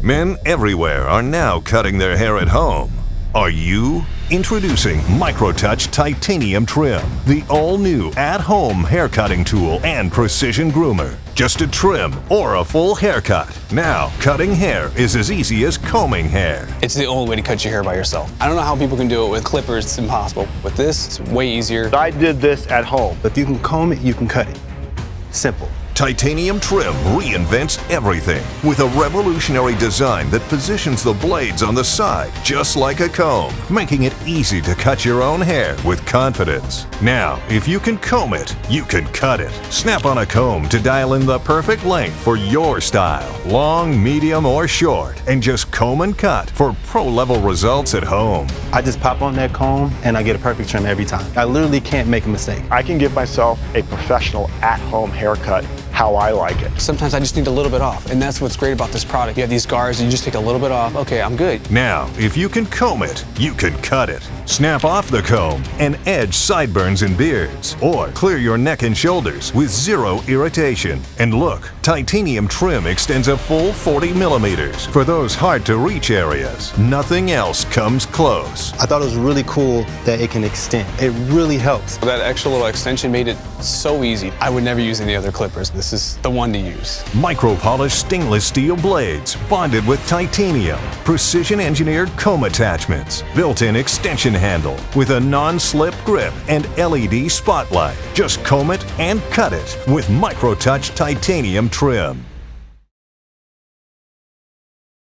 Men everywhere are now cutting their hair at home. Are you? Introducing MicroTouch Titanium Trim, the all-new at-home hair cutting tool and precision groomer. Just a trim or a full haircut. Now, cutting hair is as easy as combing hair. It's the only way to cut your hair by yourself. I don't know how people can do it with clippers. It's impossible. With this, it's way easier. I did this at home. If you can comb it, you can cut it. Simple. Titanium Trim reinvents everything with a revolutionary design that positions the blades on the side just like a comb, making it easy to cut your own hair with confidence. Now, if you can comb it, you can cut it. Snap on a comb to dial in the perfect length for your style, long, medium, or short, and just comb and cut for pro-level results at home. I just pop on that comb and I get a perfect trim every time. I literally can't make a mistake. I can give myself a professional at-home haircut how I like it. Sometimes I just need a little bit off, and that's what's great about this product. You have these guards, you just take a little bit off. Okay, I'm good. Now, if you can comb it, you can cut it. Snap off the comb and edge sideburns and beards, or clear your neck and shoulders with zero irritation. And look, Titanium Trim extends a full 40 millimeters for those hard-to-reach areas. Nothing else comes close. I thought it was really cool that it can extend. It really helps. That extra little extension made it so easy. I would never use any other clippers. This is the one to use. Micro-polished stainless steel blades bonded with titanium, precision-engineered comb attachments, built-in extension handle with a non-slip grip and LED spotlight. Just comb it and cut it with MicroTouch Titanium Trim.